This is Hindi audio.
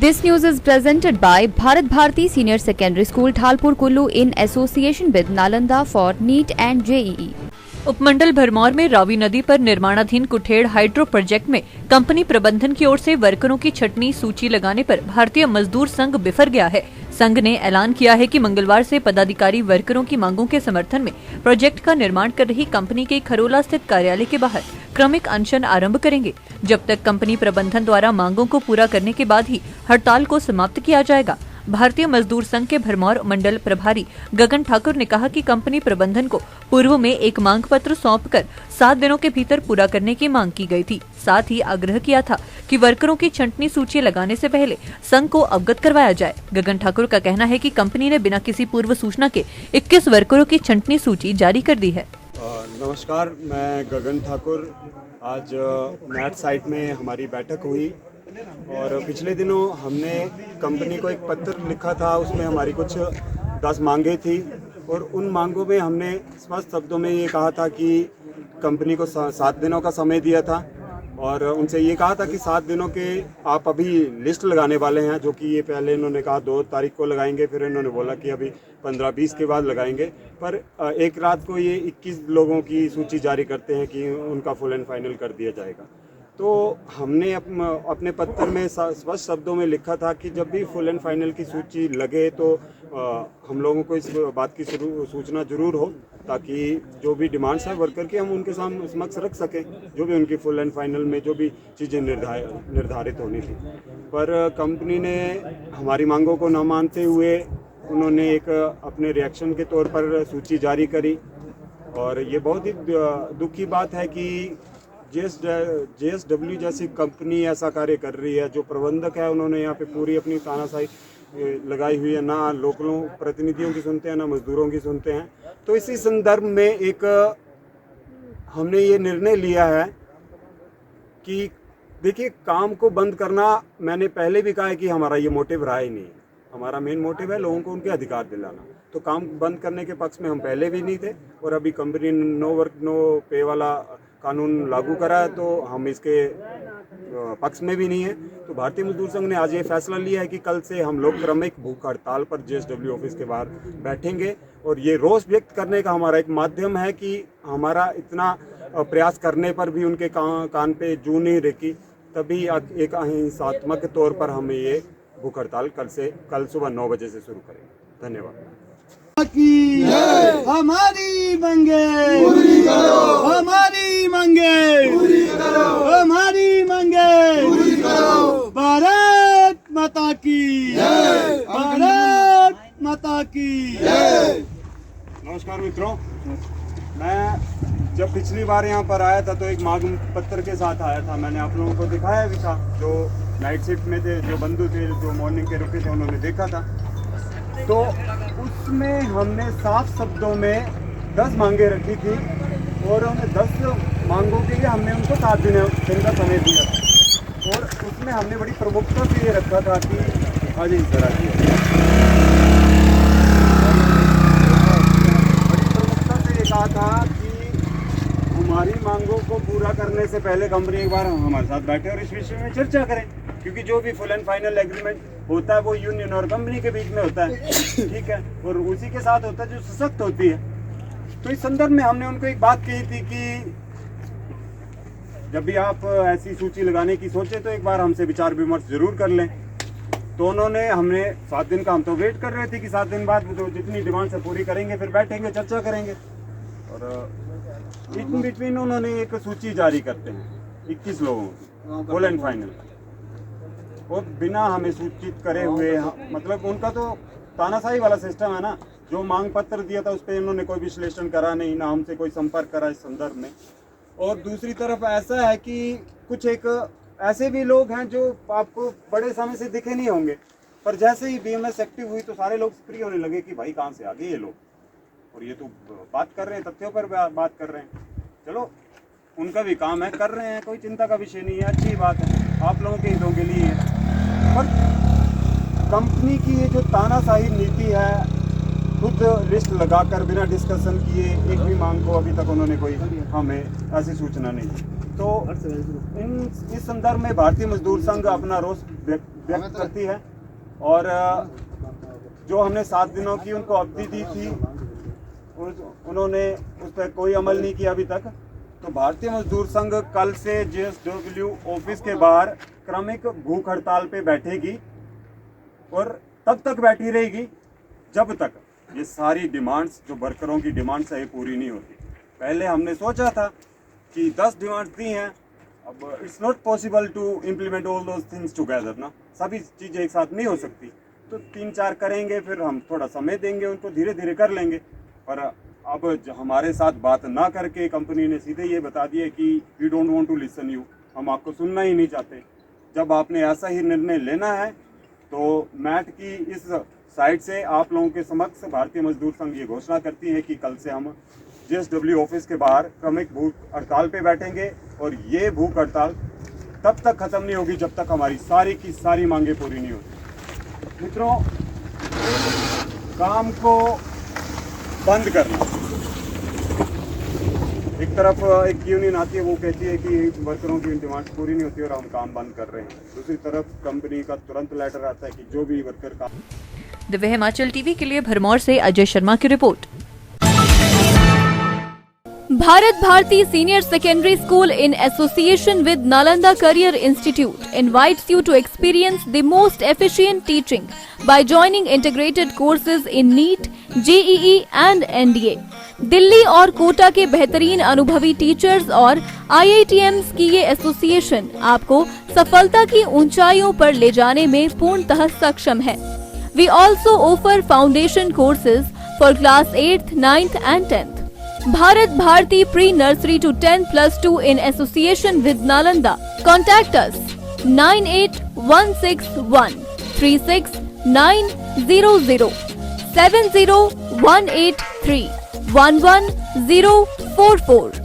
This news is presented by Bharat Bharati Senior Secondary School, Thalpur, Kullu in association with Nalanda for NEET and JEE. उपमंडल भरमौर में रावी नदी पर निर्माणाधीन कुठेड़ हाइड्रो प्रोजेक्ट में कंपनी प्रबंधन की ओर से वर्करों की छटनी सूची लगाने पर भारतीय मजदूर संघ बिफर गया है। संघ ने ऐलान किया है कि मंगलवार से पदाधिकारी वर्करों की मांगों के समर्थन में प्रोजेक्ट का निर्माण कर रही कंपनी के खरोला स्थित कार्यालय के बाहर क्रमिक अनशन आरंभ करेंगे। जब तक कंपनी प्रबंधन द्वारा मांगों को पूरा करने के बाद ही हड़ताल को समाप्त किया जाएगा। भारतीय मजदूर संघ के भरमौर मंडल प्रभारी गगन ठाकुर ने कहा कि कंपनी प्रबंधन को पूर्व में एक मांग पत्र सौंपकर 7 दिनों के भीतर पूरा करने की मांग की गई थी। साथ ही आग्रह किया था कि वर्करों की छंटनी सूची लगाने से पहले संघ को अवगत करवाया जाए। गगन ठाकुर का कहना है कि कंपनी ने बिना किसी पूर्व सूचना के 21 वर्करों की छंटनी सूची जारी कर दी है। नमस्कार, मैं गगन ठाकुर। आज मैट साइट में हमारी बैठक हुई और पिछले दिनों हमने कंपनी को एक पत्र लिखा था। उसमें हमारी कुछ 10 मांगे थी और उन मांगों में हमने स्पष्ट शब्दों में ये कहा था कि कंपनी को 7 दिनों का समय दिया था और उनसे ये कहा था कि 7 दिनों के आप अभी लिस्ट लगाने वाले हैं, जो कि ये पहले इन्होंने कहा 2 तारीख को लगाएंगे, फिर इन्होंने बोला कि अभी 15-20 के बाद लगाएंगे। पर एक रात को ये 21 लोगों की सूची जारी करते हैं कि उनका फुल एंड फाइनल कर दिया जाएगा। तो हमने अपने पत्र में स्पष्ट शब्दों में लिखा था कि जब भी फुल एंड फाइनल की सूची लगे तो हम लोगों को इस बात की सूचना जरूर हो, ताकि जो भी डिमांड्स है वर्कर की हम उनके सामने समक्ष रख सकें, जो भी उनकी फुल एंड फाइनल में जो भी चीज़ें निर्धारित होनी थी। पर कंपनी ने हमारी मांगों को न मानते हुए उन्होंने एक अपने रिएक्शन के तौर पर सूची जारी करी और ये बहुत ही दुख की बात है कि JSW जैसी कंपनी ऐसा कार्य कर रही है। जो प्रबंधक है उन्होंने यहाँ पे पूरी अपनी तानाशाही लगाई हुई है, ना लोकलों प्रतिनिधियों की सुनते हैं ना मजदूरों की सुनते हैं। तो इसी संदर्भ में एक हमने ये निर्णय लिया है कि देखिए, काम को बंद करना, मैंने पहले भी कहा है कि हमारा ये मोटिव रहा ही नहीं है। हमारा मेन मोटिव है लोगों को उनके अधिकार दिलाना। तो काम बंद करने के पक्ष में हम पहले भी नहीं थे और अभी कंपनी ने नो वर्क नो पे वाला कानून लागू करा है तो हम इसके पक्ष में भी नहीं है। तो भारतीय मजदूर संघ ने आज ये फैसला लिया है कि कल से हम लोग क्रमिक भूख हड़ताल पर JSW ऑफिस के बाहर बैठेंगे और ये रोष व्यक्त करने का हमारा एक माध्यम है कि हमारा इतना प्रयास करने पर भी उनके कान पे जू नहीं रेकी। तभी एक अहिंसात्मक तौर पर हम ये भूख हड़ताल कल सुबह 9 बजे से शुरू करेंगे। धन्यवाद। हमारी मांगे पूरी करो, हमारी मांगे पूरी करो, हमारी मांगे पूरी करो। भारत माता की जय, भारत माता की जय। नमस्कार मित्रों, मैं जब पिछली बार यहाँ पर आया था तो एक मांग पत्र के साथ आया था। मैंने आप लोगों को दिखाया भी था, जो नाइट शिफ्ट में थे, जो बंधु थे, जो मॉर्निंग के रुके थे, उन्होंने देखा था। तो उसमें हमने साफ शब्दों में 10 मांगे रखी थी और उन्हें 10 मांगों के लिए हमने उनको 7 दिन का समय दिया और उसमें हमने बड़ी प्रमुखता से ये रखा था कि आज इस तरह की बड़ी प्रमुखता से ये कहा था कि हमारी मांगों को पूरा करने से पहले कंपनी एक बार हमारे साथ बैठे और इस विषय में चर्चा करें, क्योंकि जो भी फुल एंड फाइनल एग्रीमेंट होता है वो यूनियन और कंपनी के बीच में होता है, ठीक है, और उसी के साथ होता है जो सशक्त होती है। तो इस संदर्भ में हमने उनको एक बात कही थी कि जब भी आप ऐसी सूची लगाने की सोचे तो एक बार हमसे विचार विमर्श जरूर कर लें। तो उन्होंने हमने 7 दिन का, हम तो वेट कर रहे थे कि 7 दिन बाद तो जितनी डिमांड है पूरी करेंगे, फिर बैठेंगे, चर्चा करेंगे। और इन बिटवीन उन्होंने एक सूची जारी करते हैं 21 लोगों की फुल एंड फाइनल और बिना हमें सूचित करे हुए। मतलब उनका तो तानाशाही वाला सिस्टम है ना। जो मांग पत्र दिया था उस पर इन्होंने कोई विश्लेषण करा नहीं, ना हमसे कोई संपर्क करा इस संदर्भ में। और दूसरी तरफ ऐसा है कि कुछ एक ऐसे भी लोग हैं जो आपको बड़े समय से दिखे नहीं होंगे, पर जैसे ही BMS एक्टिव हुई तो सारे लोग फ्री होने लगे कि भाई कहाँ से आ गए ये लोग, और ये तो बात कर रहे हैं, तथ्यों पर बात कर रहे हैं। चलो, उनका भी काम है, कर रहे हैं, कोई चिंता का विषय नहीं है, अच्छी बात है, आप लोगों के हितों के लिए है। पर कंपनी की ये जो तानाशाही नीति है, खुद लिस्ट लगाकर बिना डिस्कशन किए एक भी मांग को अभी तक उन्होंने कोई हमें ऐसी सूचना नहीं दी। तो इस संदर्भ में भारतीय मजदूर संघ अपना रोष व्यक्त करती है। और जो हमने 7 दिनों की उनको अवधि दी थी उन्होंने उस पर कोई अमल नहीं किया अभी तक। तो भारतीय मजदूर संघ कल से JSW ऑफिस के बाहर क्रमिक भूख हड़ताल पे बैठेगी और तब तक बैठी रहेगी जब तक ये सारी डिमांड्स जो वर्करों की डिमांड्स है ये पूरी नहीं होती। पहले हमने सोचा था कि 10 डिमांड्स दी हैं, अब it's not possible to implement all those things together ना, सभी चीज़ें एक साथ नहीं हो सकती। तो 3-4 करेंगे, फिर हम थोड़ा समय देंगे उनको, धीरे धीरे कर लेंगे। पर अब हमारे साथ बात ना करके कंपनी ने सीधे ये बता दिया कि we don't want to listen you, हम आपको सुनना ही नहीं चाहते। जब आपने ऐसा ही निर्णय लेना है तो मैट की इस साइड से आप लोगों के समक्ष भारतीय मजदूर संघ ये घोषणा करती है कि कल से हम JSW ऑफिस के बाहर क्रमिक भूख हड़ताल पे बैठेंगे और ये भूख हड़ताल तब तक खत्म नहीं होगी जब तक हमारी सारी की सारी मांगे पूरी नहीं होती। मित्रों, काम को बंद करना, एक तरफ एक यूनियन आती है वो कहती है कि वर्करों की डिमांड पूरी नहीं होती और हम काम बंद कर रहे हैं, दूसरी तरफ कंपनी का तुरंत लेटर आता है कि जो भी वर्कर काम। दिव्य हिमाचल टीवी के लिए भरमौर से अजय शर्मा की report. Bharat Bharti Senior Secondary School in association with Nalanda Career Institute invites you to experience the most efficient teaching by joining integrated courses in NEET, JEE and NDA। Delhi और कोटा के बेहतरीन अनुभवी टीचर्स और IITMs की ये एसोसिएशन आपको सफलता की ऊंचाइयों पर ले जाने में पूर्णतः सक्षम है। We also offer foundation courses for class 8th, 9th and 10th। Bharat Bharti Pre-Nursery to 10+2 in association with Nalanda। Contact us 98161 36900 70183 11044।